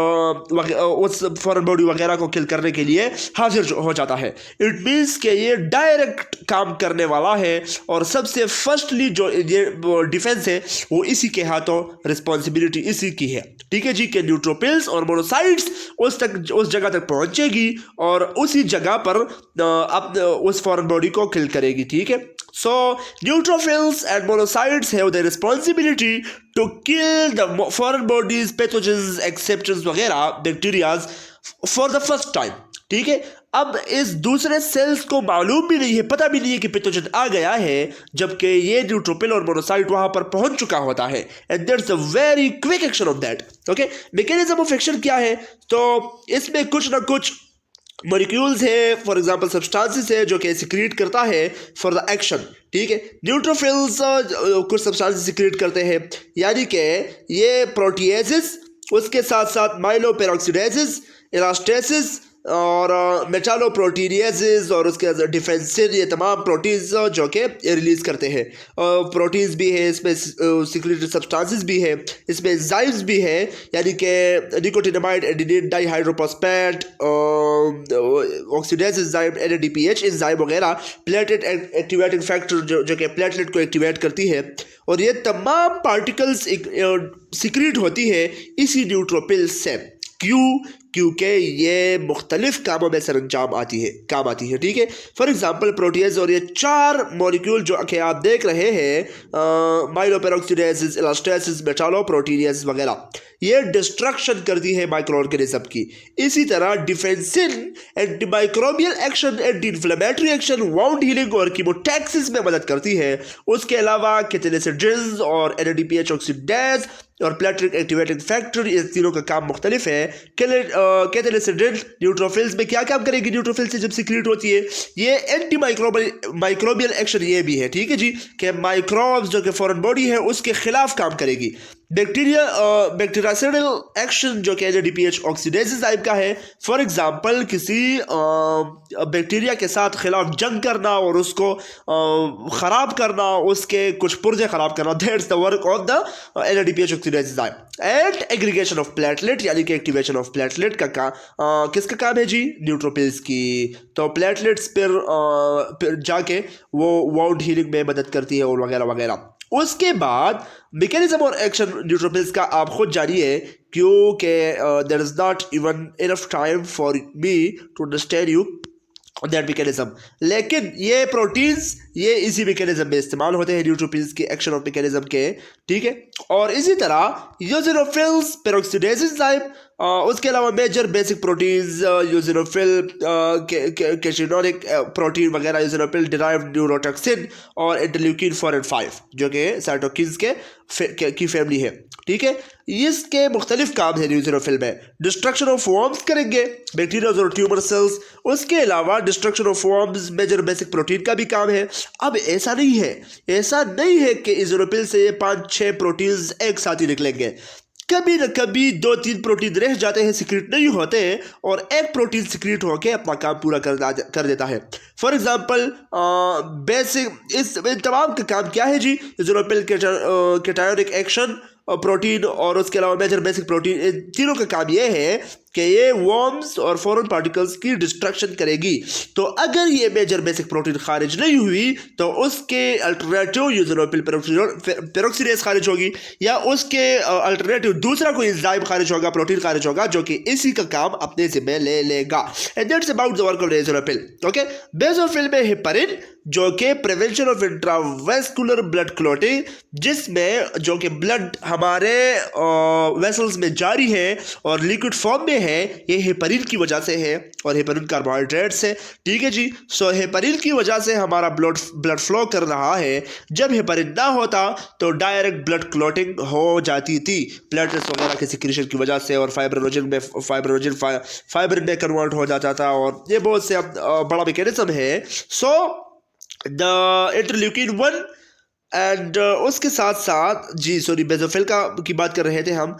उस फॉरेन बॉडी वगैरह को किल करने के लिए हाजिर हो जाता है। इट मीन्स कि ये डायरेक्ट काम करने वाला है, और सबसे फर्स्टली जो ये डिफेंस है वो इसी के हाथों, रिस्पॉन्सिबिलिटी इसी की है। ठीक है जी, कि न्यूट्रोफिल्स और मोनोसाइट्स उस जगह तक पहुंचेगी और उसी जगह पर उस फॉरेन बॉडी को किल करेगी। ठीक है, so neutrophils and monocytes have the responsibility to kill the foreign bodies, pathogens, exceptions वगैरह, bacterias for the first time। ठीक है, अब इस दूसरे सेल्स को मालूम भी नहीं है, पता भी नहीं है कि पैथोजन आ गया है, जबकि ये न्यूट्रोफिल और मोनोसाइट वहां पर पहुंच चुका होता है। And that's a very quick action of that. Okay, mechanism of action क्या है? तो इसमें कुछ ना कुछ मॉलिक्यूल्स है, फॉर एग्जांपल सब्सटेंसेस है जो कि सिक्रीट करता है फॉर द एक्शन। ठीक है, न्यूट्रोफिल्स कुछ सब्सटेंसेस सिक्रीट करते हैं, यानी कि ये प्रोटीएजेस, उसके साथ साथ माइलोपेरोक्सीडेजेस, इलास्टेसिस, और मेटालोप्रोटीनियसेस और उसके अंदर डिफेंसिन, ये तमाम प्रोटीन्स जो कि रिलीज करते हैं। प्रोटीन्स भी है इसमें, सिक्रेटरी सब्सटेंसेस भी है इसमें, एंजाइम्स भी है, यानी कि nicotinamide adenine dihydrophosphate, oxidase enzyme, NADPH enzyme वगैरह, प्लेटलेट एक्टिवेटिंग फैक्टर जो कि प्लेटलेट को एक्टिवेट करती है। और ये तमाम पार्टिकल्स सिक्रीट होती है इसी न्यूट्रोफिल से। क्यों? क्योंकि ये मुख्तलिफ कामों में सरंजाम काम आती है, ठीक है। फॉर एग्जांपल प्रोटीज और ये 4 मॉलिक्यूल जो कि आप देख रहे हैं, माइलोपेरोक्सीडेज, इलास्टेसिस, मेटालोप्रोटीनियस वगैरह, ये डिस्ट्रक्शन करती है माइक्रो ऑर्गेनिज्म की। इसी तरह defensin antimicrobial action, anti inflammatory action, wound healing और कीमोटैक्सिस में मदद करती है। उसके अलावा कैटेलिसिड्रिन्स और NADPH ऑक्सीडेज और प्लेटलेट एक्टिवेटिंग फैक्टर, इन तीनों का काम मुख्तलिफ है। कैटेलिसिड्रिन न्यूट्रोफिल्स में क्या काम करेगी? न्यूट्रोफिल से जब सिक्रीट होती है, ये एंटी माइक्रोबियल एक्शन ये भी है, ठीक है जी, कि माइक्रोब्स जो कि फॉरेन बॉडी है उसके खिलाफ काम करेगी। बैक्टीरियासाइडल एक्शन जो कि NADPH ऑक्सीडेज एंजाइम का है। फॉर एग्जांपल किसी बैक्टीरिया के साथ खिलाफ जंग करना और उसको ख़राब करना, उसके कुछ पुर्जे ख़राब करना, that's the work of the NADPH oxidase enzyme. And aggregation of platelet, यानी कि एक्टिवेशन ऑफ प्लेटलेट का काम किसका काम है जी? न्यूट्रोफिल्स की। तो प्लेटलेट्स फिर जाके वो वाउंड हीलिंग में मदद करती है और वगैरह वगैरह। उसके बाद मैकेनिज्म और एक्शन न्यूट्रोफिल्स का आप खुद जानिए, क्योंकि there is not even enough time for me to understand you that mechanism. लेकिन ये प्रोटीन्स ये इसी मैकेनिज्म में इस्तेमाल होते हैं, न्यूट्रोफिल्स के एक्शन ऑफ मैकेनिज्म के, ठीक है। और इसी तरह यूजिनोफिल्स, पेरोक्सीडेज एंजाइम, उसके अलावा मेजर बेसिक प्रोटीन्स, यूजिनोफिल, कैशिनोनिक प्रोटीन वगैरह, यूजिनोफिल डिराइव्ड न्यूरोटॉक्सिन और इंटरल्यूकिन 4 और 5 जो कि साइटोकिन्स की फैमिली है, ठीक है। इसके मुख्तलिफ काम है न्यूजिनोफिल में। डिस्ट्रक्शन ऑफ वर्म्स करेंगे, बैक्टीरिया और ट्यूमर सेल्स। उसके अलावा destruction of worms major basic protein का भी काम है। अब ऐसा नहीं है कि यूजिनोफिल से ये 5-6 प्रोटीन्स एक साथ ही निकलेंगे। कभी न कभी 2-3 प्रोटीन रह जाते हैं, सिक्रीट नहीं होते, और एक प्रोटीन सिक्रीट होकर अपना काम पूरा कर देता है। फॉर एग्जांपल बेसिक इस तमाम का काम क्या है जी? यूजिनोफिल कैटायोनिक एक्शन प्रोटीन और उसके अलावा मेजर बेसिक प्रोटीन, इन तीनों का काम ये है कि ये वर्म्स और फॉरेन पार्टिकल्स की डिस्ट्रक्शन करेगी। तो अगर ये मेजर बेसिक प्रोटीन खारिज नहीं हुई तो उसके अल्टरनेटिव यूजिनोफिल पेरोक्सीडेज खारिज होगी, या उसके अल्टरनेटिव दूसरा कोई एंजाइम खारिज होगा, प्रोटीन खारिज होगा, जो कि इसी का काम अपने जिम्मे ले लेगा। And that's about the work of eosinophil. Okay, basophil में हेपारिन जो कि prevention of intravascular blood clotting, जिसमें जो कि ब्लड हमारे वेसल्स में जारी है और लिक्विड फॉर्म में है, ये हेपारिन की वजह से है, और हेपारिन कार्बोहाइड्रेट्स है, ठीक है जी। सो हेपारिन की वजह से हमारा ब्लड फ्लो कर रहा है। जब हेपारिन ना होता तो डायरेक्ट ब्लड क्लॉटिंग हो जाती थी प्लेटलेट्स वगैरह के सिक्रीशन की वजह से, और फाइब्रिन में कन्वर्ट हो जाता था, और ये बहुत से बड़ा मैकेनिज्म है। सो द इंटरल्यूकिन 1 एंड उसके साथ साथ बेसोफिल की बात कर रहे थे हम।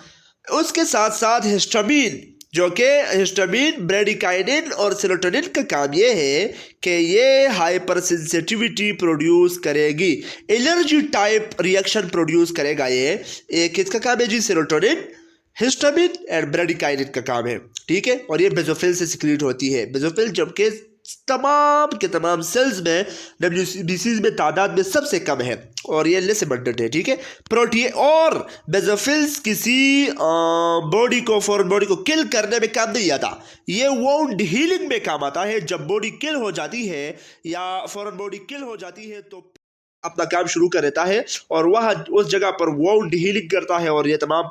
उसके साथ साथ हिस्टामिन, जो कि हिस्टामिन, ब्रेडिकाइनिन और सेरोटोनिन का काम ये है कि ये हाइपर सेंसिटिविटी प्रोड्यूस करेगी, एलर्जी टाइप रिएक्शन प्रोड्यूस करेगा। ये किसका काम है जी? सेरोटोनिन, हिस्टामिन एंड ब्रेडिकाइनिन का काम है, ठीक है। और ये बेसोफिल से सिक्रीट होती है। बेसोफिल जबकि तमाम के तमाम सेल्स में WBCs में तादाद में सबसे कम है, और ये लेस अबंडेंट है, ठीक है। प्रोटीन और बेसोफिल्स किसी बॉडी को, फॉरेन बॉडी को किल करने में काम नहीं आता, ये वाउंड हीलिंग में काम आता है। जब बॉडी किल हो जाती है या फॉरेन बॉडी किल हो जाती है तो अपना काम शुरू कर देता है, और वह उस जगह पर वाउंड हीलिंग करता है, और ये तमाम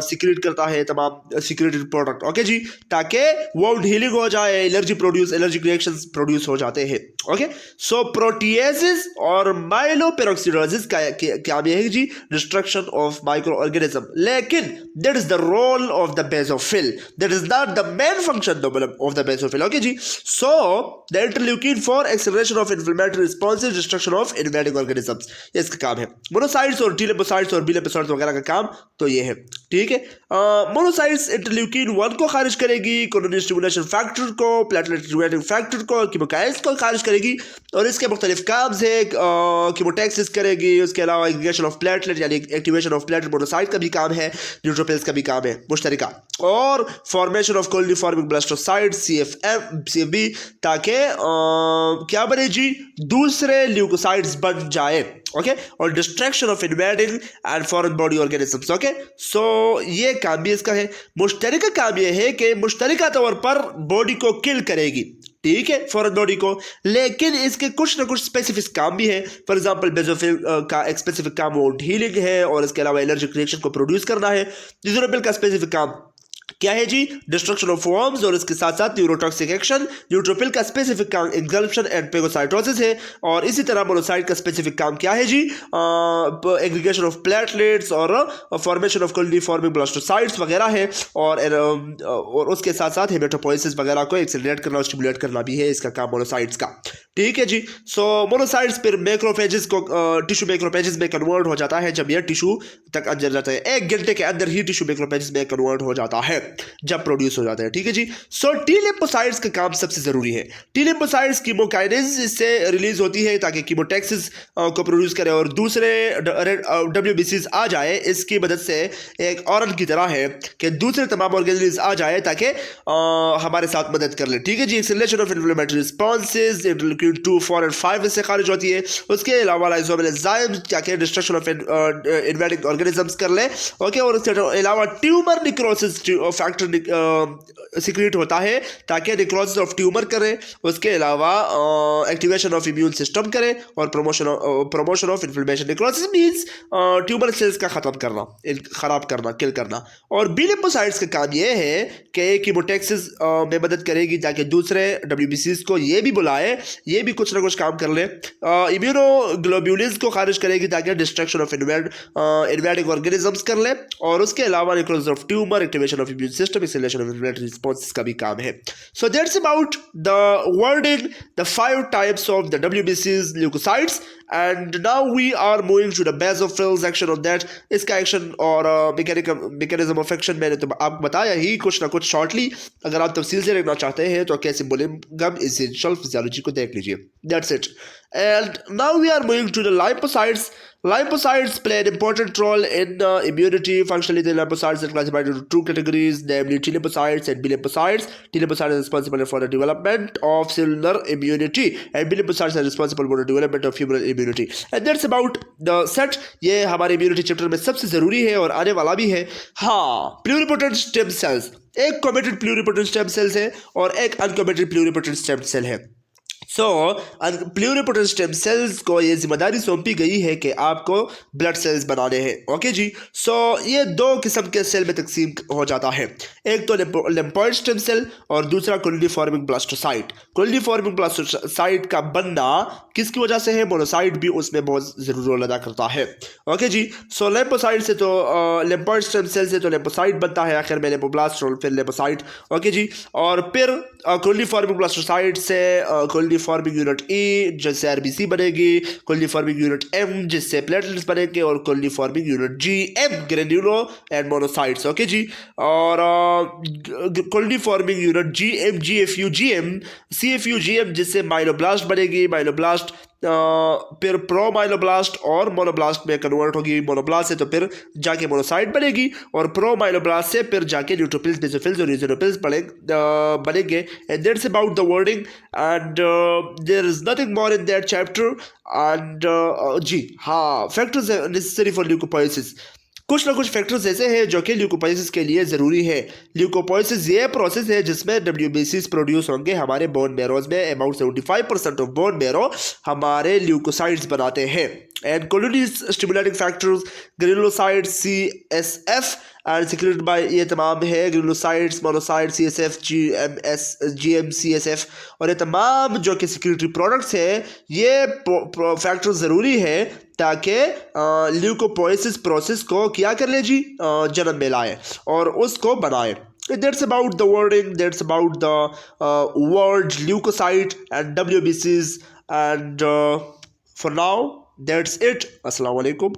सिक्रेट करता है, तमाम सिक्रेटेड प्रोडक्ट, ओके जी, ताकि वाउंड हीलिंग हो जाए, एलर्जिक रिएक्शंस प्रोड्यूस हो जाते हैं, ओके। सो प्रोटीएसिस और माइलोपेरोक्सीडोसिस का काम यह है जी? Destruction of microorganism. लेकिन that is the role of the basophil, that is not the main function of the basophil, okay जी। So the interleukin 4 acceleration of inflammatory responses, destruction of invading invading organisms, ये इसका काम है। Monocytes और T lymphocytes और B lymphocytes वगैरह का काम तो ये है, ठीक है। मोनोसाइट्स इंटरल्यूकिन 1 को खारिज करेगी, कोलोनी स्टिमुलेशन फैक्टर को, प्लेटलेट एक्टिवेटिंग फैक्टर को, कीमोकाइन्स को खारिज करेगी और इसके मुख्तलिफ काम है। कीमोटैक्सिस करेगी, उसके अलावा एग्रीगेशन ऑफ प्लेटलेट यानी एक्टिवेशन ऑफ प्लेटलेट मोनोसाइट का भी काम है, न्यूट्रोफिल्स का भी काम है मुश्तरका, और formation of colony forming blastocyte CFB, ताकि क्या बने जी, दूसरे ल्यूकोसाइट्स बन जाए, ओके, और destruction of invading and foreign body organisms, okay. So ये काम भी इसका है। मुश्तरका काम ये है कि मुश्तरका तौर पर बॉडी को किल करेगी, ठीक है, फॉरेन बॉडी को, लेकिन इसके कुछ ना कुछ स्पेसिफिक काम भी है। फॉर एग्जांपल बेजोफिल का एक स्पेसिफिक काम वो हीलिंग है और इसके अलावा एलर्जिक रिएक्शन को प्रोड्यूस करना है। न्यूट्रोफिल का स्पेसिफिक काम क्या है जी, डिस्ट्रक्शन ऑफ वर्म्स और इसके साथ साथ न्यूरोटॉक्सिक एक्शन। न्यूट्रोफिल का स्पेसिफिक काम एक्सल्शन एंड पेगोसाइटोसिस है और इसी तरह मोनोसाइट का स्पेसिफिक काम क्या है जी, एग्रीगेशन ऑफ प्लेटलेट्स और फॉर्मेशन ऑफ कोलोनी फॉर्मिंग ब्लास्टोसाइट्स वगैरह है, और उसके साथ साथ हेमेटोपोइसिस वगैरह को एक्सेलरेट करना और स्टिमुलेट करना भी है इसका काम मोनोसाइट्स का, ठीक है जी। सो मोनोसाइट्स फिर मैक्रोफेजेस को टिश्यू मैक्रोफेजेस में कन्वर्ट हो जाता है जब यह टिश्यू तक अंदर जाता है। 1 घंटे के अंदर ही टिश्यू मैक्रोफेजेस में कन्वर्ट हो जाता है जब प्रोड्यूस हो जाता है, ठीक है जी। सो टी लिम्फोसाइट्स का काम सबसे जरूरी है। टी लिम्फोसाइट्स कीमोकाइनेज से रिलीज होती है ताकि कीमोटैक्सिस को प्रोड्यूस करे और दूसरे WBCs आ जाए। इसकी मदद से एक ऑर्गन की तरह है कि दूसरे तमाम ऑर्गेनिज्म आ जाए ताकि हमारे साथ मदद कर ले, ठीक है जी। Acceleration of inflammatory responses interleukin 2, 4 और 5 इससे खारिज होती है। उसके अलावा लाइसोसोमल एंजाइम ताकि डिस्ट्रक्शन ऑफ इन्वेडिंग ऑर्गेनिजम्स कर ले, ओके, और उसके अलावा ट्यूमर निक्रोसिस फैक्टर सीक्रेट होता है ताकि निक्रोसिस ऑफ ट्यूमर करे। उसके अलावा एक्टिवेशन ऑफ इम्यून सिस्टम करे और promotion of inflammation. Necrosis means tumour cells का खत्म करना, खराब करना, किल करना। और बी लिम्फोसाइट्स का काम ये है कि कीमोटैक्सिस में मदद करेगी ताकि दूसरे WBCs को ये भी बुलाए, ये भी कुछ ना कुछ काम कर ले। इम्यूनोग्लोब्यूलिन्स को खारिज करेगी ताकि डिस्ट्रक्शन ऑफ इन्वेडिंग ऑर्गेनिजम्स कर ले, और उसके अलावा necrosis of tumour, activation of immune system, acceleration of inflammatory responses का भी काम है। So that's about the wording, the 5 types of the WBCs leukocytes, and now we are moving to the basophils action of that। इसका action और mechanism of action मैंने तो आपको बताया ही कुछ ना कुछ शॉर्टली। अगर आप तफसील से देखना चाहते हैं तो कैसे बोलेंगम essential physiology को देख लीजिए। That's it। And now we are moving to the lymphocytes। Lymphocytes play an important role in immunity. Functionally, the lymphocytes are classified into 2 categories, namely T lymphocytes and B lymphocytes. T lymphocytes are responsible for the development of cellular immunity, and B lymphocytes are responsible for the development of humoral immunity. And that's about the set। ये हमारे immunity chapter में सबसे ज़रूरी है और आने वाला भी है। हाँ, pluripotent stem cells, एक committed pluripotent stem cells है और एक uncommitted pluripotent stem cell है। सो प्लूरिपोटेंट स्टेम सेल्स को ये जिम्मेदारी सौंपी गई है कि आपको ब्लड सेल्स बनाने हैं, ओके जी। सो ये 2 किस्म के सेल में तकसीम हो जाता है, एक तो लिम्फोइड स्टेम सेल और दूसरा कोलोनी फॉर्मिंग ब्लास्टोसाइट। कोलोनी फॉर्मिंग ब्लास्टोसाइट का बनना किसकी वजह से है, मोनोसाइट भी उसमें बहुत ज़रूरी रोल अदा करता है, ओके जी। सो लिम्फोसाइट से तो लिम्फोइड स्टेम सेल से तो लिम्फोसाइट बनता है, आखिर में लिम्फोब्लास्ट और फिर लिम्फोसाइट, ओके जी। और फिर कोलोनी फॉर्मिंग ब्लास्टोसाइट से कोलोनी फॉर्मिंग यूनिट E जिससे RBC बनेगी, कोलोनी फॉर्मिंग यूनिट M जिससे प्लेटलेट्स बनेंगे, और colony forming unit GM granulo and monocytes, okay जी। और colony forming unit GM, GFU, GM, CFU, GM जिससे माइलोब्लास्ट बनेगी, माइलोब्लास्ट फिर प्रोमाइलोब्लास्ट और मोनोब्लास्ट में कन्वर्ट होगी। मोनोब्लास्ट से तो फिर जाके मोनोसाइट बनेगी और प्रोमाइलोब्लास्ट से फिर जाके न्यूट्रोफिल्स, बेसोफिल्स और यूजोफिल्स बनेंगे। And that's about the wording and there is nothing more in that chapter. And जी हाँ, फैक्टर्स नेसेसरी फॉर ल्यूकोपोइसिस, कुछ ना कुछ फैक्टर्स ऐसे हैं जो कि ल्यूकोपोइसिस के लिए ज़रूरी है। ल्यूकोपोइसिस ये प्रोसेस है जिसमें WBCs प्रोड्यूस होंगे हमारे बोन मैरोज में। अबाउट 75% ऑफ बोन मैरो हमारे ल्यूकोसाइट्स बनाते हैं। And colony stimulating factors granulocytes, CSF and secreted by, ये तमाम है granulocytes, monocytes, CSF, GM, CSF, और ये तमाम जो कि सिक्रेटरी प्रोडक्ट्स हैं, ये फैक्टर ज़रूरी है ताकि ल्यूकोपोइसिस प्रोसेस को क्या कर ले जी, जन्म में लाए और उसको बनाए। That's about the wording, that's about the word leukocyte and WBCs, and for now that's it. अस्सलाम वालेकुम।